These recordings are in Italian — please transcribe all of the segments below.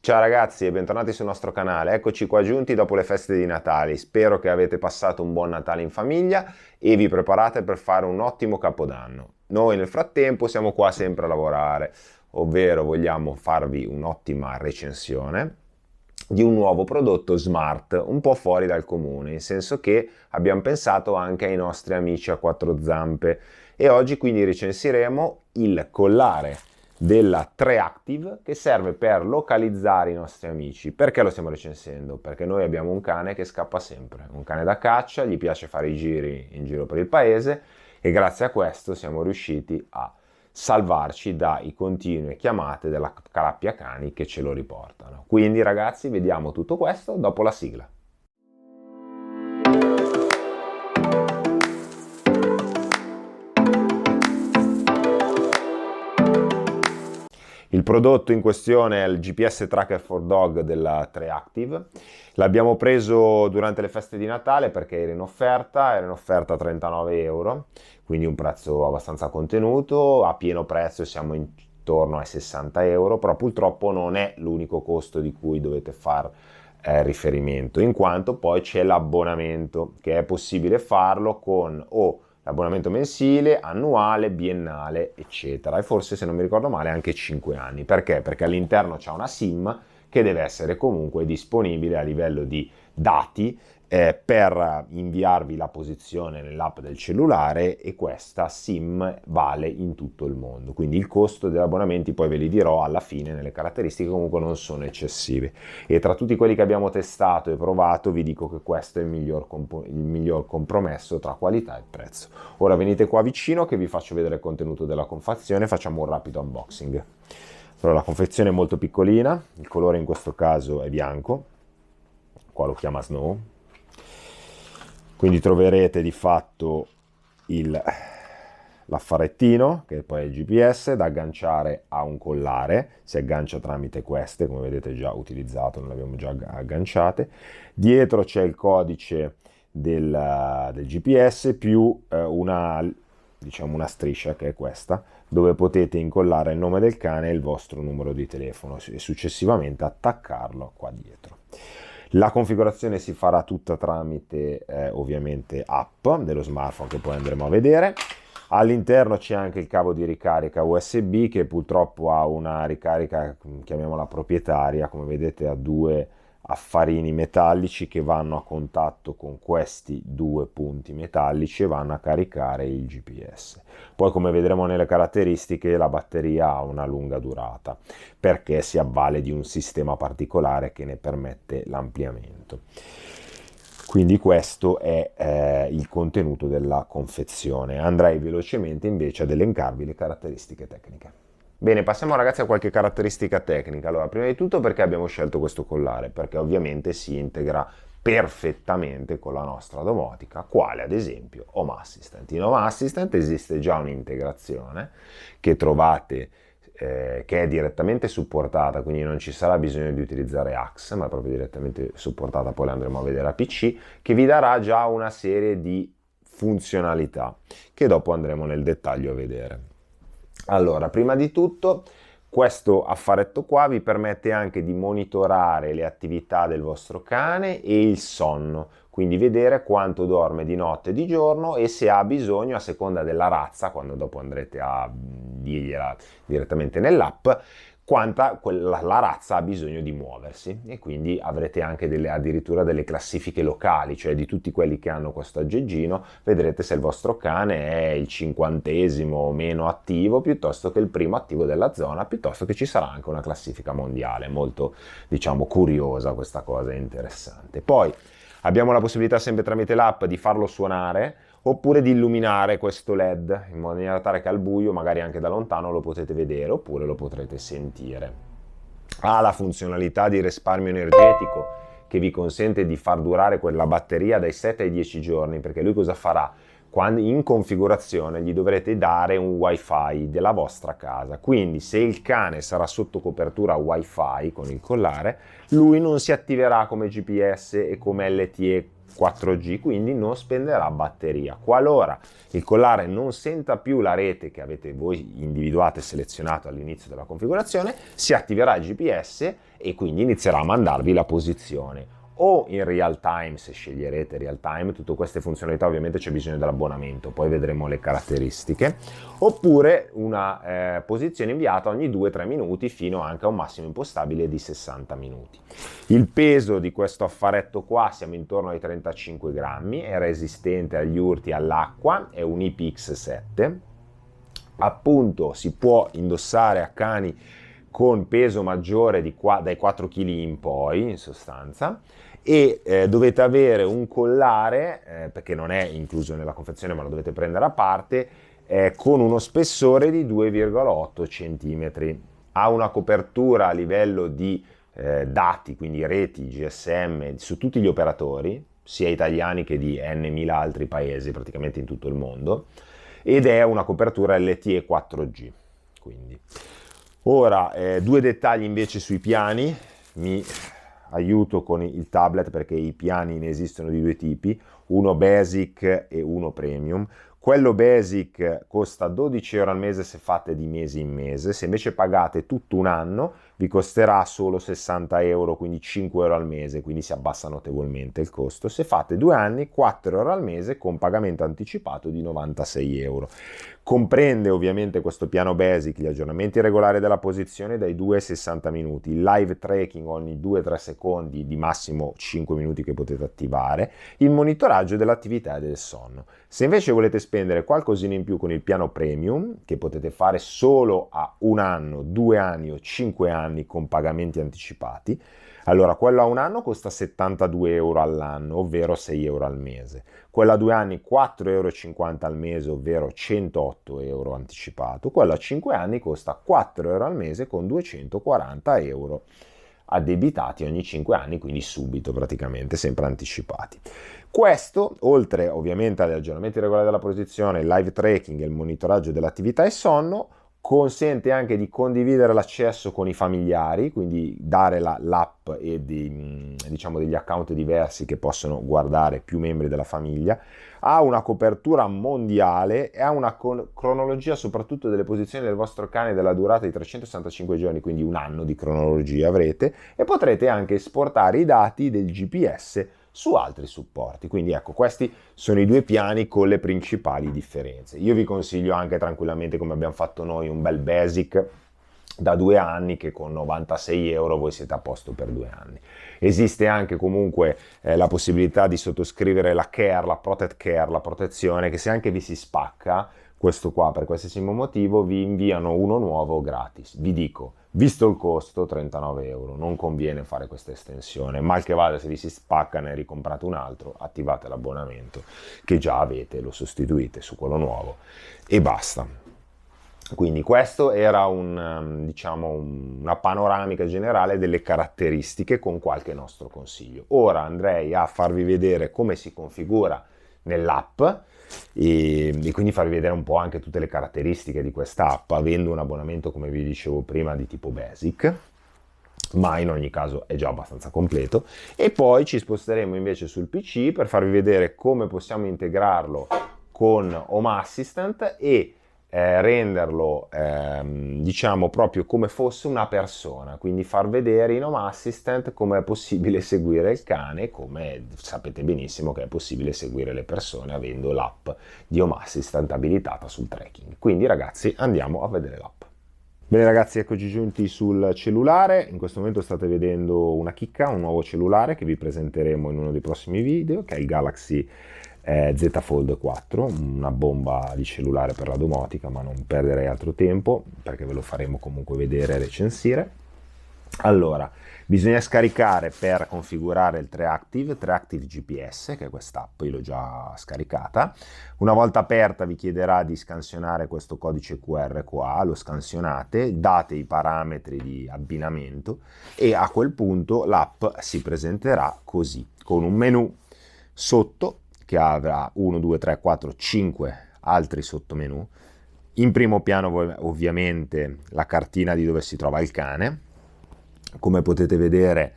Ciao ragazzi e bentornati sul nostro canale, eccoci qua giunti dopo le feste di Natale, spero che avete passato un buon Natale in famiglia e vi preparate per fare un ottimo Capodanno. Noi nel frattempo siamo qua sempre a lavorare, ovvero vogliamo farvi un'ottima recensione di un nuovo prodotto smart, un po' fuori dal comune, in senso che abbiamo pensato anche ai nostri amici a quattro zampe e oggi quindi recensiremo il collare della 3Active che serve per localizzare i nostri amici. Perché lo stiamo recensendo? Perché noi abbiamo un cane che scappa sempre, un cane da caccia, gli piace fare i giri in giro per il paese e grazie a questo siamo riusciti a salvarci dai continue chiamate della calappia cani che ce lo riportano. Quindi ragazzi, vediamo tutto questo dopo la sigla. Il prodotto in questione è il GPS Tracker for Dog della 3Active. L'abbiamo preso durante le feste di Natale perché era in offerta a 39 euro, quindi un prezzo abbastanza contenuto. A pieno prezzo siamo intorno ai 60 euro, però purtroppo non è l'unico costo di cui dovete far riferimento, in quanto poi c'è l'abbonamento, che è possibile farlo con l'abbonamento mensile, annuale, biennale, eccetera. E forse, se non mi ricordo male, anche 5 anni. Perché? Perché all'interno c'è una SIM che deve essere comunque disponibile a livello di dati per inviarvi la posizione nell'app del cellulare, e questa SIM vale in tutto il mondo. Quindi il costo degli abbonamenti poi ve li dirò alla fine nelle caratteristiche, comunque non sono eccessive. E tra tutti quelli che abbiamo testato e provato vi dico che questo è il miglior compromesso tra qualità e prezzo. Ora venite qua vicino che vi faccio vedere il contenuto della confezione, facciamo un rapido unboxing. Allora, la confezione è molto piccolina, il colore in questo caso è bianco, qua lo chiama Snow, quindi troverete di fatto l'affarettino, che poi è il GPS, da agganciare a un collare, si aggancia tramite queste, come vedete già utilizzato, non le abbiamo già agganciate. Dietro c'è il codice del GPS più una striscia, che è questa, dove potete incollare il nome del cane e il vostro numero di telefono e successivamente attaccarlo qua dietro. La configurazione si farà tutta tramite ovviamente app dello smartphone, che poi andremo a vedere. All'interno c'è anche il cavo di ricarica USB, che purtroppo ha una ricarica, chiamiamola proprietaria, come vedete ha due affarini metallici che vanno a contatto con questi due punti metallici e vanno a caricare il GPS. Poi, come vedremo nelle caratteristiche, la batteria ha una lunga durata perché si avvale di un sistema particolare che ne permette l'ampliamento. Quindi questo è il contenuto della confezione. Andrei velocemente invece ad elencarvi le caratteristiche tecniche. Bene, passiamo ragazzi a qualche caratteristica tecnica. Allora, prima di tutto, perché abbiamo scelto questo collare? Perché ovviamente si integra perfettamente con la nostra domotica, quale ad esempio Home Assistant. In Home Assistant esiste già un'integrazione che trovate che è direttamente supportata, quindi non ci sarà bisogno di utilizzare Axe, ma è proprio direttamente supportata, poi la andremo a vedere a PC, che vi darà già una serie di funzionalità che dopo andremo nel dettaglio a vedere. Allora, prima di tutto, questo affaretto qua vi permette anche di monitorare le attività del vostro cane e il sonno, quindi vedere quanto dorme di notte e di giorno e se ha bisogno, a seconda della razza, quando dopo andrete a dirgliela direttamente nell'app, quanta la razza ha bisogno di muoversi, e quindi avrete anche addirittura delle classifiche locali, cioè di tutti quelli che hanno questo aggeggino vedrete se il vostro cane è il 50° meno attivo piuttosto che il primo attivo della zona, piuttosto che ci sarà anche una classifica mondiale, molto curiosa questa cosa, è interessante. Poi abbiamo la possibilità sempre tramite l'app di farlo suonare oppure di illuminare questo LED in maniera tale che al buio, magari anche da lontano, lo potete vedere oppure lo potrete sentire. Ha la funzionalità di risparmio energetico che vi consente di far durare quella batteria dai 7 ai 10 giorni, perché lui cosa farà? in configurazione gli dovrete dare un wifi della vostra casa, quindi se il cane sarà sotto copertura wifi con il collare, lui non si attiverà come GPS e come LTE 4G, quindi non spenderà batteria. Qualora il collare non senta più la rete che avete voi individuato e selezionato all'inizio della configurazione, si attiverà il GPS e quindi inizierà a mandarvi la posizione. O in real time, se sceglierete real time, tutte queste funzionalità ovviamente c'è bisogno dell'abbonamento, poi vedremo le caratteristiche, oppure una posizione inviata ogni 2-3 minuti fino anche a un massimo impostabile di 60 minuti. Il peso di questo affaretto qua siamo intorno ai 35 grammi, è resistente agli urti e all'acqua, è un IPX7, appunto si può indossare a cani con peso maggiore dai 4 kg in poi, in sostanza, e dovete avere un collare, perché non è incluso nella confezione ma lo dovete prendere a parte, con uno spessore di 2,8 cm. Ha una copertura a livello di dati, quindi reti GSM su tutti gli operatori, sia italiani che di N.000 altri paesi, praticamente in tutto il mondo, ed è una copertura LTE 4G. Quindi. Ora, due dettagli invece sui piani, mi aiuto con il tablet perché i piani ne esistono di due tipi, uno basic e uno premium. Quello basic costa 12 euro al mese se fate di mese in mese, se invece pagate tutto un anno vi costerà solo 60 euro, quindi 5 euro al mese, quindi si abbassa notevolmente il costo. Se fate 2 anni, 4 euro al mese con pagamento anticipato di 96 euro. Comprende ovviamente questo piano basic gli aggiornamenti regolari della posizione dai 2 ai 60 minuti, il live tracking ogni 2-3 secondi di massimo 5 minuti che potete attivare, il monitoraggio dell'attività e del sonno. Se invece volete spendere qualcosina in più con il piano premium, che potete fare solo a 1 anno, 2 anni o 5 anni con pagamenti anticipati, allora quello a 1 anno costa 72 euro all'anno, ovvero 6 euro al mese. Quello a 2 anni 4,50 euro al mese, ovvero 108 euro anticipato. Quello a 5 anni costa 4 euro al mese con 240 euro addebitati ogni 5 anni, quindi subito praticamente, sempre anticipati. Questo, oltre ovviamente agli aggiornamenti regolari della posizione, il live tracking e il monitoraggio dell'attività e sonno, consente anche di condividere l'accesso con i familiari, quindi dare l'app e degli account diversi che possono guardare più membri della famiglia, ha una copertura mondiale e ha una cronologia soprattutto delle posizioni del vostro cane della durata di 365 giorni, quindi un anno di cronologia avrete, e potrete anche esportare i dati del GPS su altri supporti. Quindi ecco, questi sono i due piani con le principali differenze. Io vi consiglio anche tranquillamente, come abbiamo fatto noi, un bel basic da 2 anni che con 96 euro voi siete a posto per 2 anni. Esiste anche comunque la possibilità di sottoscrivere la Care, la Protect Care, la protezione, che se anche vi si spacca questo qua per qualsiasi motivo vi inviano uno nuovo gratis. Vi dico, visto il costo 39 euro, non conviene fare questa estensione, mal che vada, se vi si spacca ne ricomprate un altro, attivate l'abbonamento che già avete, lo sostituite su quello nuovo e basta. Quindi questo era una panoramica generale delle caratteristiche con qualche nostro consiglio. Ora andrei a farvi vedere come si configura nell'app e quindi farvi vedere un po' anche tutte le caratteristiche di questa app, avendo un abbonamento, come vi dicevo prima, di tipo basic, ma in ogni caso è già abbastanza completo. E poi ci sposteremo invece sul PC per farvi vedere come possiamo integrarlo con Home Assistant e renderlo proprio come fosse una persona, quindi far vedere in Home Assistant come è possibile seguire il cane, come sapete benissimo che è possibile seguire le persone avendo l'app di Home Assistant abilitata sul tracking. Quindi ragazzi, andiamo a vedere l'app. Bene ragazzi, eccoci giunti sul cellulare. In questo momento state vedendo una chicca, un nuovo cellulare che vi presenteremo in uno dei prossimi video, che è il Galaxy Z Fold 4, una bomba di cellulare per la domotica, ma non perderei altro tempo perché ve lo faremo comunque vedere e recensire. Allora, bisogna scaricare per configurare il TreActive GPS, che è quest'app, io l'ho già scaricata. Una volta aperta vi chiederà di scansionare questo codice QR qua, lo scansionate, date i parametri di abbinamento e a quel punto l'app si presenterà così, con un menu sotto che avrà 1, 2, 3, 4, 5 altri sottomenu. In primo piano ovviamente la cartina di dove si trova il cane. Come potete vedere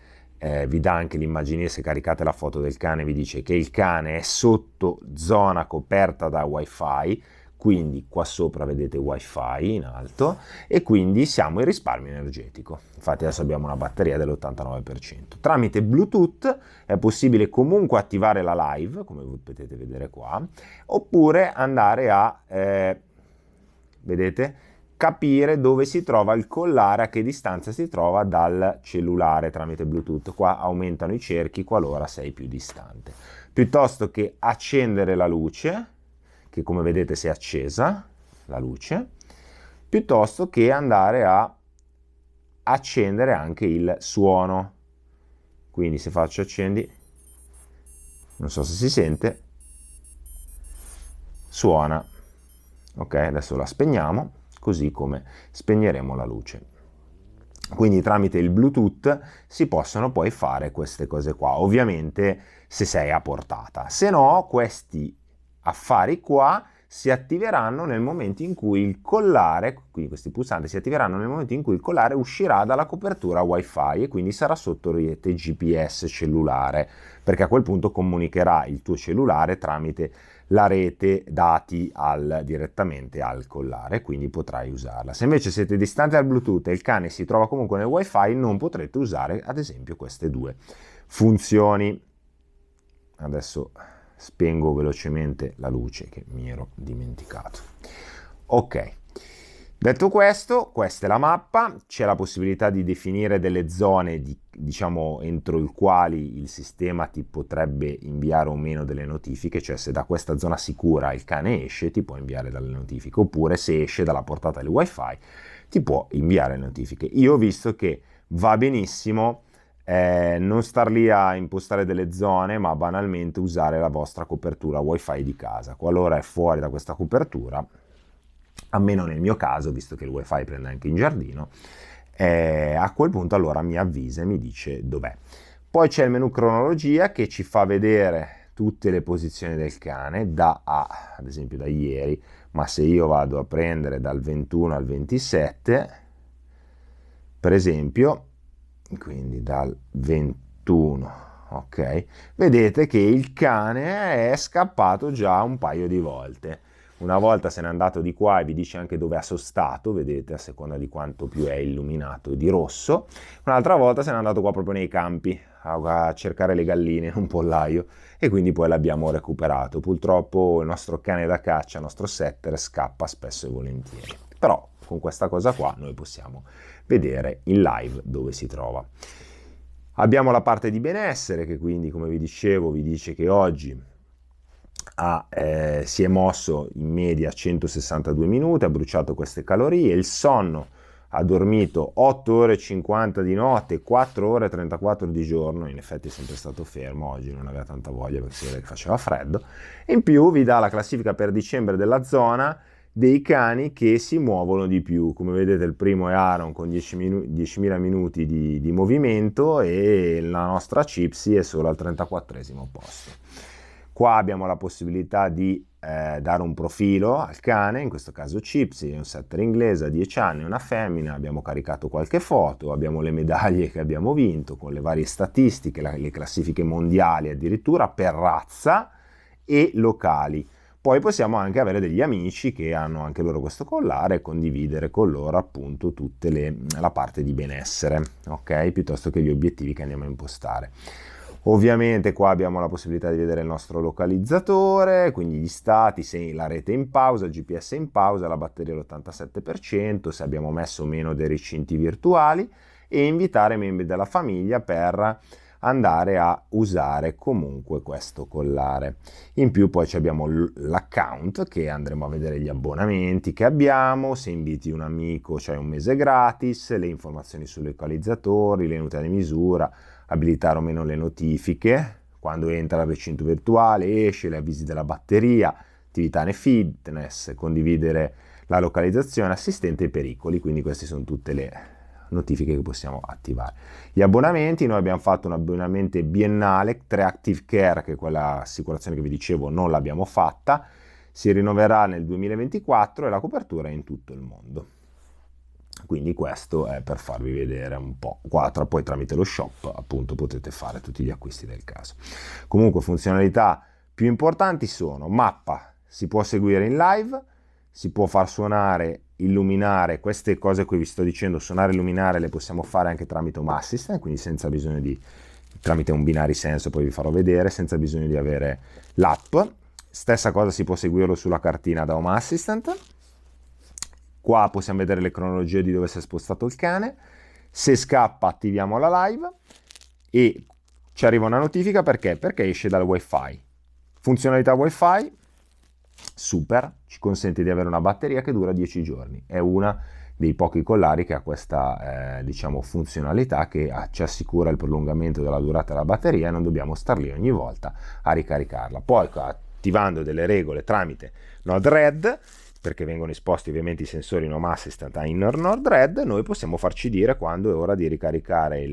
vi dà anche l'immagine, se caricate la foto del cane vi dice che il cane è sotto zona coperta da wifi, quindi qua sopra vedete wifi in alto e quindi siamo in risparmio energetico. Infatti adesso abbiamo una batteria dell'89%. Tramite Bluetooth è possibile comunque attivare la live, come potete vedere qua, oppure andare a vedete, capire dove si trova il collare, a che distanza si trova dal cellulare tramite Bluetooth. Qua aumentano i cerchi qualora sei più distante. Piuttosto che accendere la luce, che come vedete si è accesa la luce, piuttosto che andare a accendere anche il suono. Quindi se faccio accendi, non so se si sente, suona. Ok, adesso la spegniamo, così come spegneremo la luce. Quindi tramite il Bluetooth si possono poi fare queste cose qua, ovviamente se sei a portata. Se no, questi affari qua si attiveranno nel momento in cui il collare, quindi questi pulsanti si attiveranno nel momento in cui il collare uscirà dalla copertura wifi e quindi sarà sotto rete GPS cellulare, perché a quel punto comunicherà il tuo cellulare tramite la rete dati direttamente al collare, quindi potrai usarla. Se invece siete distanti dal Bluetooth e il cane si trova comunque nel wifi, non potrete usare ad esempio queste due funzioni. Adesso spengo velocemente la luce che mi ero dimenticato. Ok, detto questo, questa è la mappa, c'è la possibilità di definire delle zone diciamo entro il quali il sistema ti potrebbe inviare o meno delle notifiche, cioè se da questa zona sicura il cane esce ti può inviare delle notifiche, oppure se esce dalla portata del wifi ti può inviare le notifiche. Io ho visto che va benissimo non star lì a impostare delle zone, ma banalmente usare la vostra copertura wifi di casa. Qualora è fuori da questa copertura, almeno nel mio caso, visto che il wifi prende anche in giardino, a quel punto allora mi avvisa e mi dice dov'è. Poi c'è il menu cronologia che ci fa vedere tutte le posizioni del cane ad esempio da ieri, ma se io vado a prendere dal 21 al 27, per esempio, quindi dal 21, ok, vedete che il cane è scappato già un paio di volte. Una volta se n'è andato di qua e vi dice anche dove ha sostato, vedete, a seconda di quanto più è illuminato di rosso. Un'altra volta se n'è andato qua proprio nei campi a cercare le galline in un pollaio e quindi poi l'abbiamo recuperato. Purtroppo il nostro cane da caccia, il nostro setter, scappa spesso e volentieri. Però con questa cosa qua noi possiamo vedere in live dove si trova. Abbiamo la parte di benessere che quindi, come vi dicevo, vi dice che oggi si è mosso in media 162 minuti, ha bruciato queste calorie, il sonno ha dormito 8 ore e 50 di notte e 4 ore e 34 di giorno, in effetti è sempre stato fermo, oggi non aveva tanta voglia perché si vede che faceva freddo. In più vi dà la classifica per dicembre della zona dei cani che si muovono di più. Come vedete il primo è Aaron con 10.000 minuti di movimento e la nostra Cipsy è solo al 34esimo posto. Qua abbiamo la possibilità di dare un profilo al cane, in questo caso Cipsy, è un setter inglese a 10 anni, una femmina, abbiamo caricato qualche foto, abbiamo le medaglie che abbiamo vinto con le varie statistiche, le classifiche mondiali addirittura per razza e locali. Poi possiamo anche avere degli amici che hanno anche loro questo collare e condividere con loro appunto la parte di benessere, ok? Piuttosto che gli obiettivi che andiamo a impostare. Ovviamente qua abbiamo la possibilità di vedere il nostro localizzatore, quindi gli stati, se la rete è in pausa, il GPS è in pausa, la batteria all'87%, se abbiamo messo o meno dei recinti virtuali e invitare membri della famiglia per andare a usare comunque questo collare. In più poi abbiamo l'account che andremo a vedere gli abbonamenti che abbiamo, se inviti un amico c'è un mese gratis, le informazioni sui localizzatori, le unità di misura, abilitare o meno le notifiche, quando entra al recinto virtuale, esce, le avvisi della batteria, attività e fitness, condividere la localizzazione, assistente ai pericoli, quindi queste sono tutte le notifiche che possiamo attivare. Gli abbonamenti, noi abbiamo fatto un abbonamento biennale, 3 Active Care, che è quella assicurazione che vi dicevo non l'abbiamo fatta, si rinnoverà nel 2024 e la copertura è in tutto il mondo. Quindi questo è per farvi vedere un po'. Qua poi tramite lo shop appunto potete fare tutti gli acquisti del caso. Comunque funzionalità più importanti sono mappa, si può seguire in live, si può far suonare, illuminare, queste cose qui vi sto dicendo, suonare e illuminare le possiamo fare anche tramite Home Assistant, quindi senza bisogno di, tramite un binary senso, poi vi farò vedere, senza bisogno di avere l'app. Stessa cosa si può seguirlo sulla cartina da Home Assistant. Qua possiamo vedere le cronologie di dove si è spostato il cane. Se scappa attiviamo la live e ci arriva una notifica perché esce dal wifi. Funzionalità wifi super, ci consente di avere una batteria che dura 10 giorni. È una dei pochi collari che ha questa diciamo funzionalità che ci assicura il prolungamento della durata della batteria e non dobbiamo star lì ogni volta a ricaricarla. Poi attivando delle regole tramite Node-RED, perché vengono esposti ovviamente i sensori in Home Assistant a inner Node-RED, noi possiamo farci dire quando è ora di ricaricare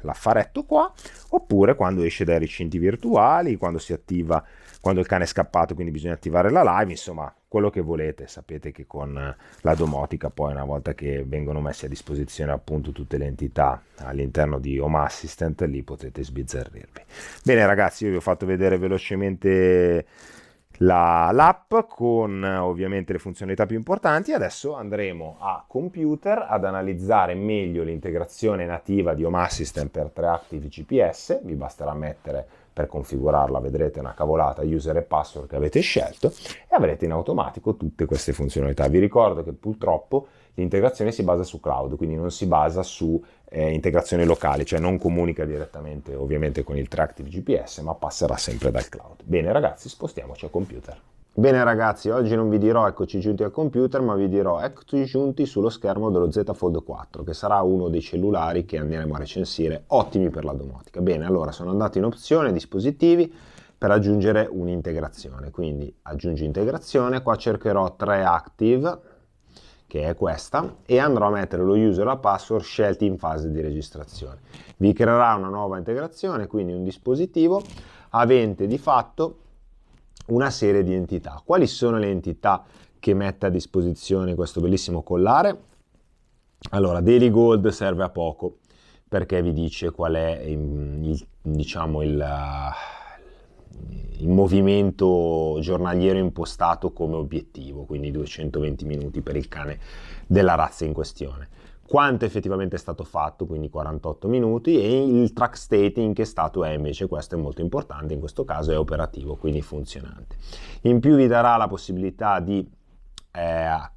l'affaretto qua, oppure quando esce dai recinti virtuali, quando si attiva, quando il cane è scappato, quindi bisogna attivare la live, insomma, quello che volete. Sapete che con la domotica poi, una volta che vengono messe a disposizione appunto tutte le entità all'interno di Home Assistant, lì potete sbizzarrirvi. Bene ragazzi, io vi ho fatto vedere velocemente l'app con ovviamente le funzionalità più importanti. Adesso andremo a computer ad analizzare meglio l'integrazione nativa di Home Assistant per 3 Active GPS. Vi basterà mettere, per configurarla vedrete una cavolata, user e password che avete scelto e avrete in automatico tutte queste funzionalità. Vi ricordo che purtroppo l'integrazione si basa su cloud, quindi non si basa su integrazione locale, cioè non comunica direttamente ovviamente con il Tractive GPS, ma passerà sempre dal cloud. Bene ragazzi, spostiamoci a computer. Bene ragazzi, oggi non vi dirò eccoci giunti al computer, ma vi dirò eccoci giunti sullo schermo dello Z Fold 4, che sarà uno dei cellulari che andremo a recensire, ottimi per la domotica. Bene, allora sono andato in opzione dispositivi per aggiungere un'integrazione, quindi aggiungi integrazione, qua cercherò 3 Active, che è questa, e andrò a mettere lo user e la password scelti in fase di registrazione. Vi creerà una nuova integrazione, quindi un dispositivo avente di fatto una serie di entità. Quali sono le entità che mette a disposizione questo bellissimo collare? Allora, Daily Gold serve a poco, perché vi dice qual è diciamo il movimento giornaliero impostato come obiettivo, quindi 220 minuti per il cane della razza in questione. Quanto effettivamente è stato fatto, quindi 48 minuti, e il track state in che stato è invece, questo è molto importante, in questo caso è operativo, quindi funzionante. In più vi darà la possibilità di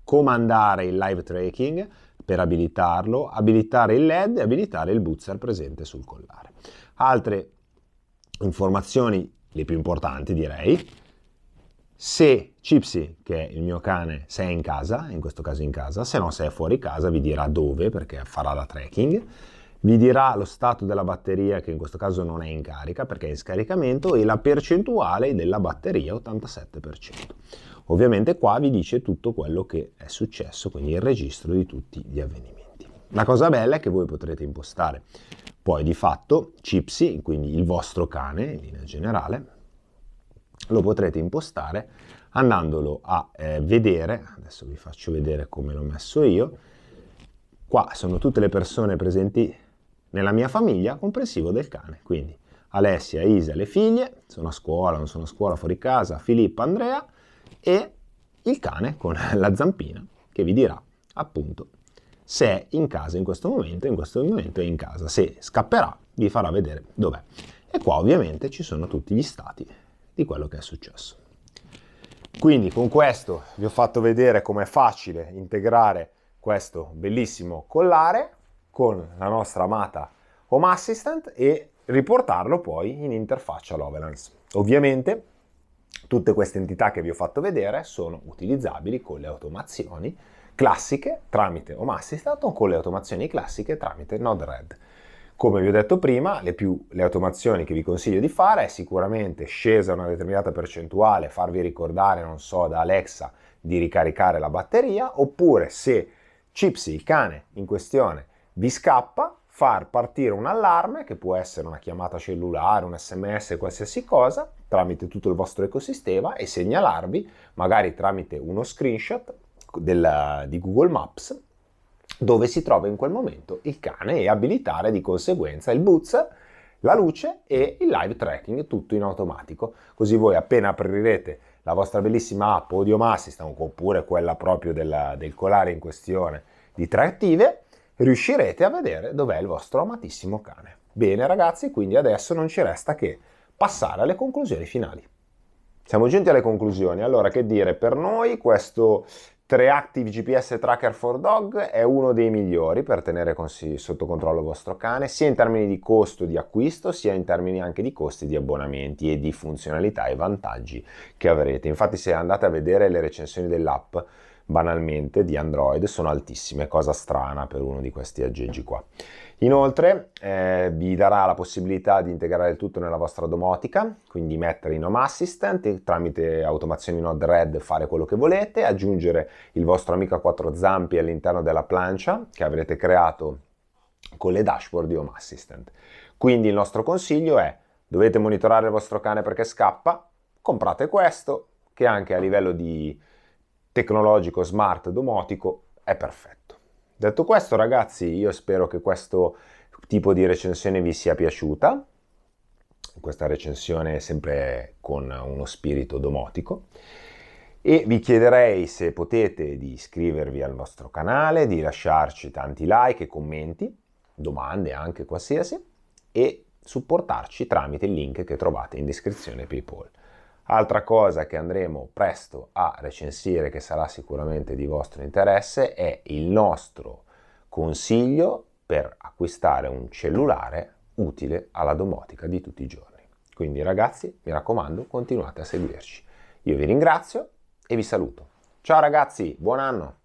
comandare il live tracking per abilitarlo, abilitare il LED e abilitare il buzzer presente sul collare. Altre informazioni, le più importanti direi: se Chipsy, che è il mio cane, se è in casa, in questo caso in casa, se no se è fuori casa vi dirà dove, perché farà la tracking, vi dirà lo stato della batteria, che in questo caso non è in carica perché è in scaricamento, e la percentuale della batteria, 87%. Ovviamente qua vi dice tutto quello che è successo, quindi il registro di tutti gli avvenimenti. La cosa bella è che voi potrete impostare poi di fatto Chipsy, quindi il vostro cane in linea generale, lo potrete impostare andandolo a vedere. Adesso vi faccio vedere come l'ho messo io. Qua sono tutte le persone presenti nella mia famiglia, comprensivo del cane, quindi Alessia, Isa, le figlie, sono a scuola, non sono a scuola, fuori casa, Filippo, Andrea, e il cane con la zampina che vi dirà appunto se è in casa in questo momento è in casa, se scapperà vi farà vedere dov'è. E qua ovviamente ci sono tutti gli stati di quello che è successo. Quindi con questo vi ho fatto vedere com'è facile integrare questo bellissimo collare con la nostra amata Home Assistant e riportarlo poi in interfaccia Lovelance. Ovviamente tutte queste entità che vi ho fatto vedere sono utilizzabili con le automazioni classiche tramite Home Assistant o con le automazioni classiche tramite Node-RED. Come vi ho detto prima, le automazioni che vi consiglio di fare è sicuramente, scesa una determinata percentuale, farvi ricordare, non so, da Alexa di ricaricare la batteria, oppure se Chipsy, il cane in questione, vi scappa, far partire un allarme, che può essere una chiamata cellulare, un SMS, qualsiasi cosa, tramite tutto il vostro ecosistema, e segnalarvi, magari tramite uno screenshot di Google Maps, dove si trova in quel momento il cane, e abilitare di conseguenza il buzzer, la luce e il live tracking, tutto in automatico. Così voi, appena aprirete la vostra bellissima app Audio Assistant, oppure quella proprio del colare in questione di 3 attive, riuscirete a vedere dov'è il vostro amatissimo cane. Bene ragazzi, quindi adesso non ci resta che passare alle conclusioni finali. Siamo giunti alle conclusioni. Allora, che dire, per noi questo 3 Active GPS Tracker for Dog è uno dei migliori per tenere sotto controllo il vostro cane, sia in termini di costo di acquisto, sia in termini anche di costi di abbonamenti e di funzionalità e vantaggi che avrete. Infatti, se andate a vedere le recensioni dell'app, banalmente di Android, sono altissime, cosa strana per uno di questi aggeggi qua. Inoltre vi darà la possibilità di integrare il tutto nella vostra domotica, quindi mettere in Home Assistant e tramite automazioni Node-RED fare quello che volete, aggiungere il vostro amico a 4 zampe all'interno della plancia che avrete creato con le dashboard di Home Assistant. Quindi il nostro consiglio è: dovete monitorare il vostro cane perché scappa, comprate questo, che anche a livello di tecnologico, smart, domotico è perfetto. Detto questo ragazzi, io spero che questo tipo di recensione vi sia piaciuta, questa recensione è sempre con uno spirito domotico, e vi chiederei, se potete, di iscrivervi al nostro canale, di lasciarci tanti like e commenti, domande anche qualsiasi, e supportarci tramite il link che trovate in descrizione PayPal. Altra cosa che andremo presto a recensire, che sarà sicuramente di vostro interesse, è il nostro consiglio per acquistare un cellulare utile alla domotica di tutti i giorni. Quindi ragazzi, mi raccomando, continuate a seguirci. Io vi ringrazio e vi saluto. Ciao ragazzi, buon anno!